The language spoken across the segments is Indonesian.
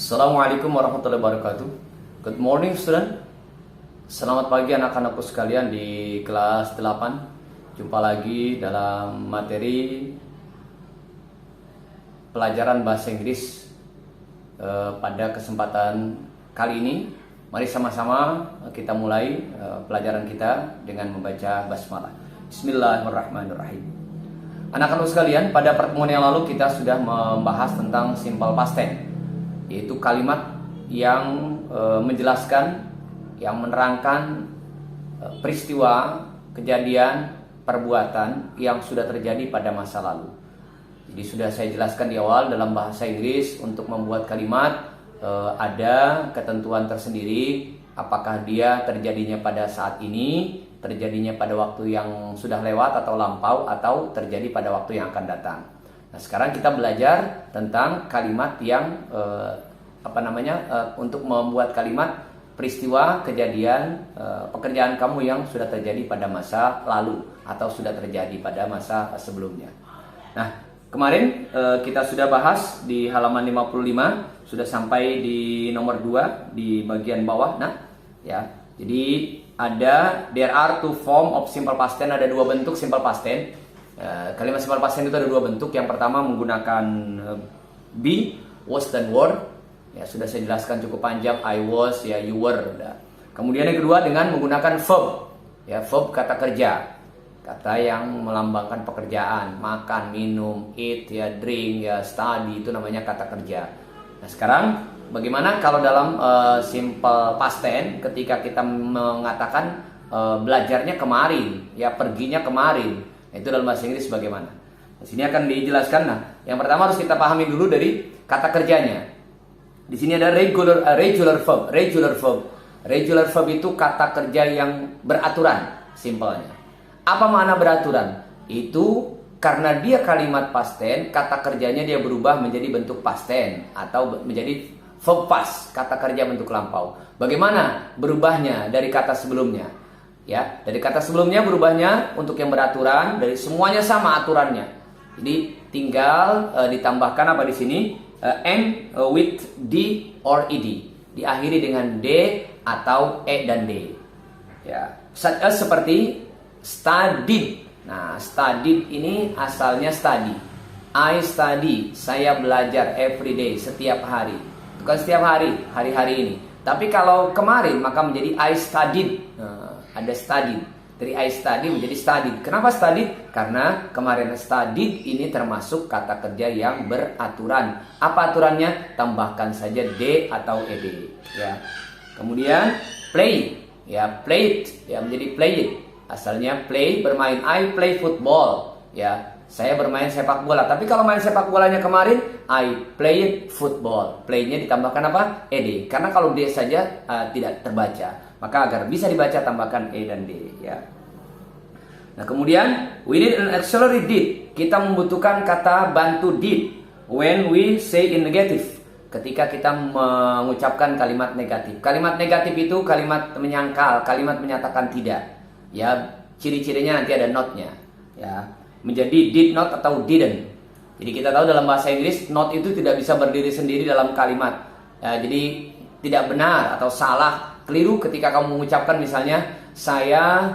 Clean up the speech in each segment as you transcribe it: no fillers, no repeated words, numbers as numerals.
Assalamualaikum warahmatullahi wabarakatuh. Good morning student. Selamat pagi anak-anakku sekalian di kelas 8. Jumpa lagi dalam materi pelajaran bahasa Inggris pada kesempatan kali ini. Mari sama-sama kita mulai pelajaran kita dengan membaca basmalah. Bismillahirrahmanirrahim. Anak-anak sekalian, pada pertemuan yang lalu kita sudah membahas tentang simple past tense, yaitu kalimat yang menjelaskan, yang menerangkan peristiwa, kejadian, perbuatan yang sudah terjadi pada masa lalu. Jadi sudah saya jelaskan di awal, dalam bahasa Inggris untuk membuat kalimat ada ketentuan tersendiri, apakah dia terjadinya pada saat ini, terjadinya pada waktu yang sudah lewat atau lampau, atau terjadi pada waktu yang akan datang. Nah, sekarang kita belajar tentang kalimat yang untuk membuat kalimat peristiwa, kejadian, pekerjaan kamu yang sudah terjadi pada masa lalu atau sudah terjadi pada masa sebelumnya. Nah, kemarin kita sudah bahas di halaman 55, sudah sampai di nomor 2 di bagian bawah. Nah, ya. Jadi there are two form of simple past tense, ada dua bentuk simple past tense. Kalimat simple past tense itu ada dua bentuk. Yang pertama menggunakan be, was dan were. Ya, sudah saya jelaskan cukup panjang, I was, ya, you were. Udah. Kemudian yang kedua dengan menggunakan verb. Ya, verb kata kerja. Kata yang melambangkan pekerjaan, makan, minum, eat, ya, drink, ya, study, itu namanya kata kerja. Nah, sekarang bagaimana kalau dalam simple past tense ketika kita mengatakan belajarnya kemarin, ya, perginya kemarin. Nah, itu dalam bahasa Inggris bagaimana? Di sini akan dijelaskan. Nah, yang pertama harus kita pahami dulu dari kata kerjanya. Di sini ada regular verb. Regular verb itu kata kerja yang beraturan, simpelnya. Apa makna beraturan? Itu karena dia kalimat past tense, kata kerjanya dia berubah menjadi bentuk past tense atau menjadi verb past, kata kerja bentuk lampau. Bagaimana berubahnya dari kata sebelumnya? Ya, dari kata sebelumnya berubahnya untuk yang beraturan, dari semuanya sama aturannya. Jadi tinggal ditambahkan apa di sini? End with d or ed, diakhiri dengan d atau e dan d. Ya, such as seperti studied. Nah, studied ini asalnya study. I study, saya belajar every day, setiap hari. Bukan setiap hari, hari-hari ini. Tapi kalau kemarin maka menjadi I studied. Nah, ada studied. Dari I study menjadi studied. Kenapa studied? Karena kemarin studied ini termasuk kata kerja yang beraturan. Apa aturannya? Tambahkan saja d atau ed. Ya. Kemudian play, ya, played, ya, menjadi played. Asalnya play, bermain. I play football, ya, saya bermain sepak bola. Tapi kalau main sepak bolanya kemarin, I played football. Play-nya ditambahkan apa? Ed. Karena kalau d saja tidak terbaca. Maka agar bisa dibaca tambahkan e dan d, ya. Nah, kemudian we need an auxiliary did. Kita membutuhkan kata bantu did when we say in negative. Ketika kita mengucapkan kalimat negatif. Kalimat negatif itu kalimat menyangkal, kalimat menyatakan tidak. Ya, ciri-cirinya nanti ada not-nya. Ya, menjadi did not atau didn't. Jadi kita tahu dalam bahasa Inggris not itu tidak bisa berdiri sendiri dalam kalimat. Ya, jadi tidak benar atau salah, keliru ketika kamu mengucapkan misalnya saya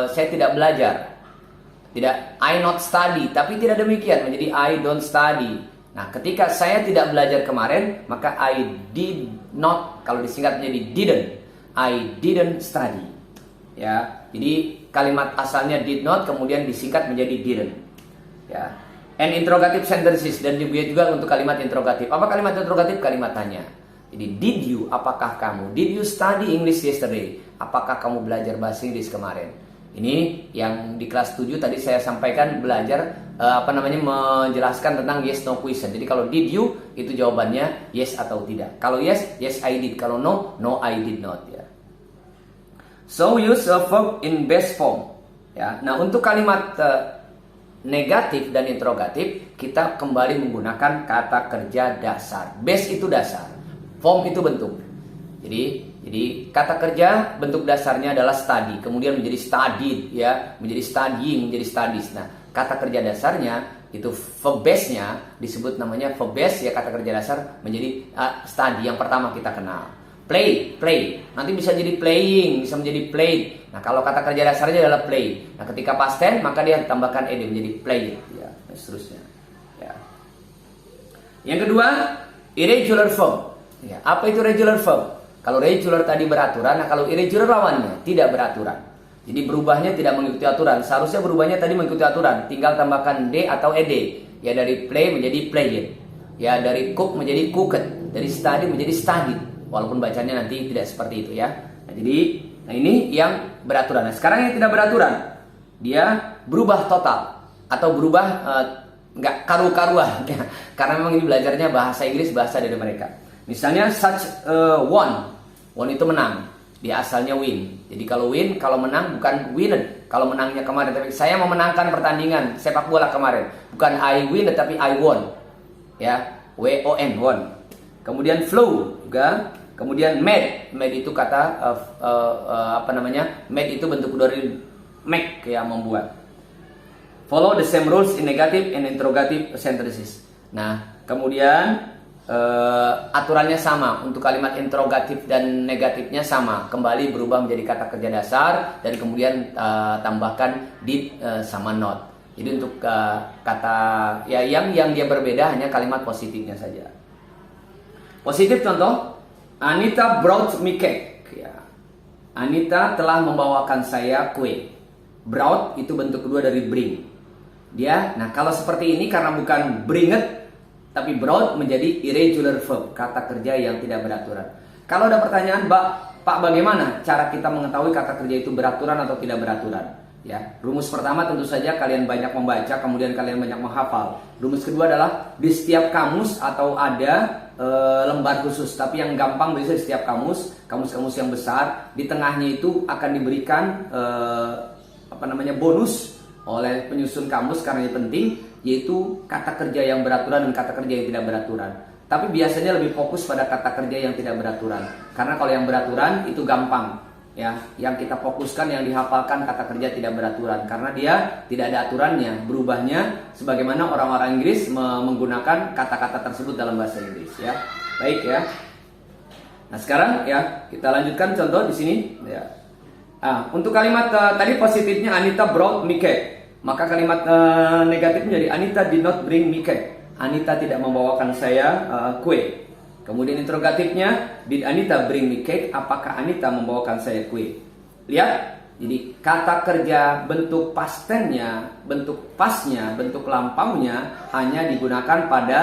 saya tidak belajar. Tidak, I not study, tapi tidak demikian, menjadi I don't study. Nah, ketika saya tidak belajar kemarin, maka I did not, kalau disingkat menjadi didn't. I didn't study. Ya, jadi kalimat asalnya did not kemudian disingkat menjadi didn't. Ya. And interrogative sentences, dan juga untuk kalimat interrogatif. Apa kalimat interrogatif? Kalimat tanya. Jadi did you, apakah kamu? Did you study English yesterday? Apakah kamu belajar bahasa Inggris kemarin? Ini yang di kelas 7 tadi saya sampaikan, belajar menjelaskan tentang yes no question. Jadi kalau did you itu jawabannya yes atau tidak. Kalau yes, yes I did. Kalau no, no I did not, ya. So use a verb in base form. Ya. Nah, untuk kalimat negatif dan interrogatif kita kembali menggunakan kata kerja dasar. Base itu dasar, form itu bentuk. Jadi kata kerja bentuk dasarnya adalah study, kemudian menjadi studied, ya, menjadi studying, menjadi studies. Nah, kata kerja dasarnya itu verb base-nya disebut namanya verb base ya, kata kerja dasar menjadi study yang pertama kita kenal. Play, nanti bisa jadi playing, bisa menjadi played. Nah, kalau kata kerja dasarnya adalah play. Nah, ketika past tense maka dia ditambahkan ed menjadi played ya, dan seterusnya. Ya. Yang kedua, irregular verb. Ya, apa itu regular verb? Kalau regular tadi beraturan, nah kalau irregular lawannya tidak beraturan. Jadi berubahnya tidak mengikuti aturan. Seharusnya berubahnya tadi mengikuti aturan. Tinggal tambahkan d atau ed. Ya, dari play menjadi played. Ya, dari cook menjadi cooked. Dari study menjadi studied. Walaupun bacanya nanti tidak seperti itu ya. Nah, jadi ini yang beraturan. Nah, sekarang yang tidak beraturan, dia berubah total atau berubah nggak karu-karuan ya. Karena memang ini belajarnya bahasa Inggris, bahasa dari mereka. Misalnya such won itu menang. Dia asalnya win. Jadi kalau win, kalau menang bukan winned. Kalau menangnya kemarin, tapi saya memenangkan pertandingan sepak bola kemarin. Bukan I win tetapi I won. Ya, W-O-N, won. Kemudian flow juga. Kemudian made itu kata made itu bentuk dari make ya, membuat. Follow the same rules in negative and interrogative sentences. Nah, kemudian aturannya sama untuk kalimat interrogatif dan negatifnya sama, kembali berubah menjadi kata kerja dasar dan kemudian tambahkan did sama not. Jadi untuk kata ya yang dia berbeda hanya kalimat positifnya saja. Positif contoh, Anita brought me cake. Ya. Anita telah membawakan saya kue. Brought itu bentuk kedua dari bring. Dia, nah kalau seperti ini karena bukan bringed tapi brought menjadi irregular verb, kata kerja yang tidak beraturan. Kalau ada pertanyaan, Pak bagaimana cara kita mengetahui kata kerja itu beraturan atau tidak beraturan? Ya, rumus pertama tentu saja kalian banyak membaca, kemudian kalian banyak menghafal. Rumus kedua adalah di setiap kamus atau ada lembar khusus, tapi yang gampang bisa di setiap kamus yang besar, di tengahnya itu akan diberikan bonus oleh penyusun kamus karena ini penting, yaitu kata kerja yang beraturan dan kata kerja yang tidak beraturan. Tapi biasanya lebih fokus pada kata kerja yang tidak beraturan, karena kalau yang beraturan itu gampang ya, yang kita fokuskan, yang dihafalkan kata kerja tidak beraturan karena dia tidak ada aturannya, berubahnya sebagaimana orang-orang Inggris menggunakan kata-kata tersebut dalam bahasa Inggris ya. Baik ya. Nah, sekarang ya kita lanjutkan contoh di sini ya. Untuk kalimat tadi positifnya Anita brought me cake, maka kalimat negatifnya jadi Anita did not bring me cake. Anita tidak membawakan saya kue. Kemudian interrogatifnya, did Anita bring me cake? Apakah Anita membawakan saya kue? Lihat, jadi kata kerja bentuk past tense-nya, bentuk past-nya, bentuk lampaunya hanya digunakan pada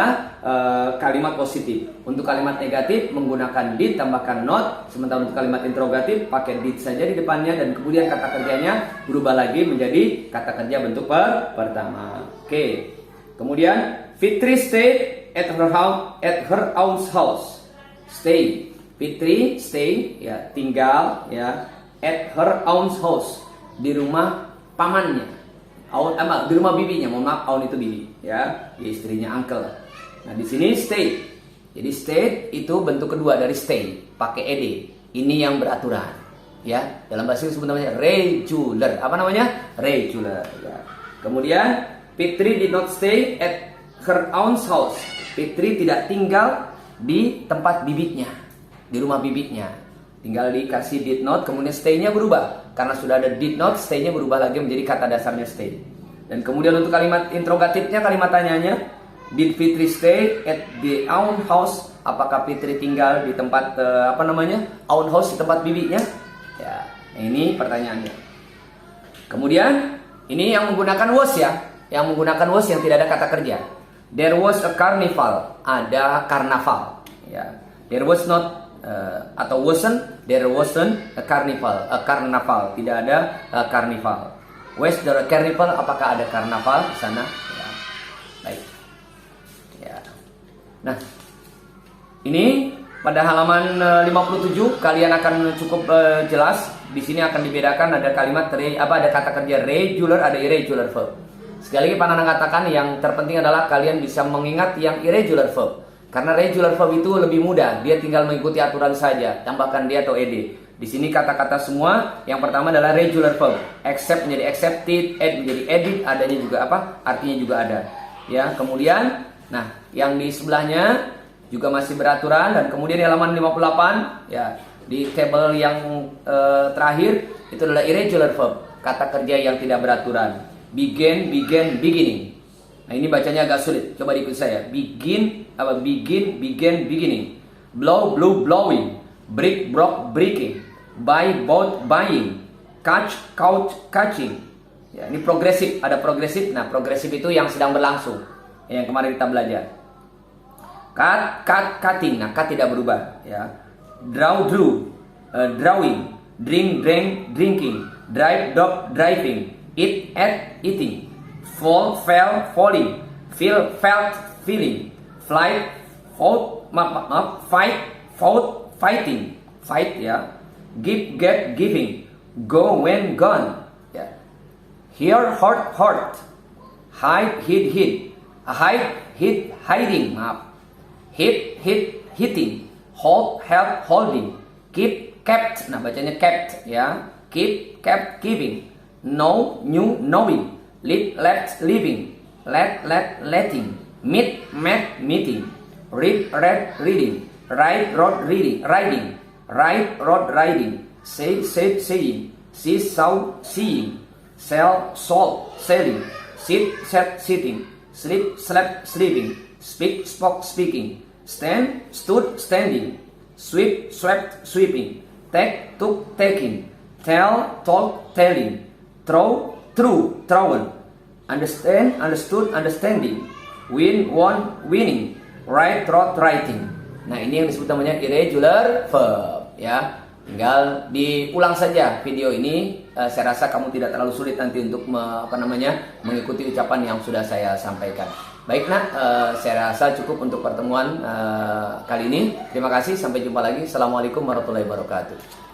kalimat positif. Untuk kalimat negatif menggunakan did tambahkan not, sementara untuk kalimat interrogatif pakai did saja di depannya dan kemudian kata kerjanya berubah lagi menjadi kata kerja bentuk pertama. Oke. Kemudian Fitri stayed at her aunt's house. Stay, Fitri stay ya, tinggal ya, at her aunt's house, di rumah pamannya. Di rumah bibinya, mohon maaf, aunt itu bibi ya, istrinya uncle. Nah, di sini stay. Jadi stay itu bentuk kedua dari stay, pakai ed. Ini yang beraturan ya. Dalam bahasa Inggris sebut namanya regular. Apa namanya? Regular ya. Kemudian Fitri did not stay at her aunt's house. Fitri tidak tinggal di tempat bibitnya, di rumah bibitnya. Tinggal dikasih did not, kemudian stay-nya berubah. Karena sudah ada did not, stay-nya berubah lagi menjadi kata dasarnya stay. Dan kemudian untuk kalimat interrogatifnya, kalimat tanyanya, did Fitri stay at the aunt house? Apakah Fitri tinggal di tempat aunt house, di tempat bibitnya? Ya, ini pertanyaannya. Kemudian ini yang menggunakan was ya. Yang menggunakan was yang tidak ada kata kerja. There was a carnival, ada karnaval. Ya. There was not atau there wasn't a carnival, tidak ada carnival. Was there a carnival? Apakah ada karnaval di sana? Ya. Baik. Ya. Nah, ini pada halaman 57 kalian akan cukup jelas. Di sini akan dibedakan ada kalimat ada kata kerja regular, ada irregular verb. Sekali lagi Panana katakan yang terpenting adalah kalian bisa mengingat yang irregular verb. Karena regular verb itu lebih mudah, dia tinggal mengikuti aturan saja, tambahkan dia atau ed. Di sini kata-kata semua, yang pertama adalah regular verb. Accept menjadi accepted, add menjadi edit, adanya juga artinya juga ada. ya. Kemudian, nah, yang di sebelahnya juga masih beraturan, dan kemudian di halaman 58 ya, di tabel yang terakhir itu adalah irregular verb, kata kerja yang tidak beraturan. Begin, began, beginning. Nah, ini bacanya agak sulit. Coba diikuti saya. Begin, began, beginning. Blow, blew, blowing. Break, broke, breaking. Buy, bought, buying. Catch, caught, catching. Ya, ini progresif, ada progresif. Nah, progresif itu yang sedang berlangsung, yang kemarin kita belajar. Cut, cutting. Nah, cut tidak berubah, ya. Draw, drew. Drawing. Drink, drank, drinking. Drive, dog, driving. Eat, ate, eating. Fall, fell, falling. Feel, felt, feeling. Flight, fought, fight, fought, fighting. Fight, ya. Give, get, giving. Go, went, gone, ya. Hear, heart. Hide, hid. Hide, hid, hiding. Maaf. Hit, hitting. Hold, held, holding. Keep, kept. Nah, bacanya kept, ya. Keep, kept, giving. Know, knew, knowing. Lead, left, living. Let, letting. Meet, met, meeting. Read, read, reading. Ride, rode, reading, riding. Ride, rode, riding. Say, said, saying. See, saw, seeing. Sell, sold, selling. Sit, sat, sitting. Sleep, slept, sleeping. Speak, spoke, speaking. Stand, stood, standing. Sweep, swept, sweeping. Take, took, taking. Tell, told, telling. Throw, threw, thrown. Understand, understood, understanding. Win, won, winning. Write, wrote, writing. Nah, ini yang disebut namanya irregular verb, ya. Tinggal diulang saja video ini. Saya rasa kamu tidak terlalu sulit nanti untuk mengikuti ucapan yang sudah saya sampaikan. Baik, nak, saya rasa cukup untuk pertemuan kali ini. Terima kasih, sampai jumpa lagi. Assalamualaikum warahmatullahi wabarakatuh.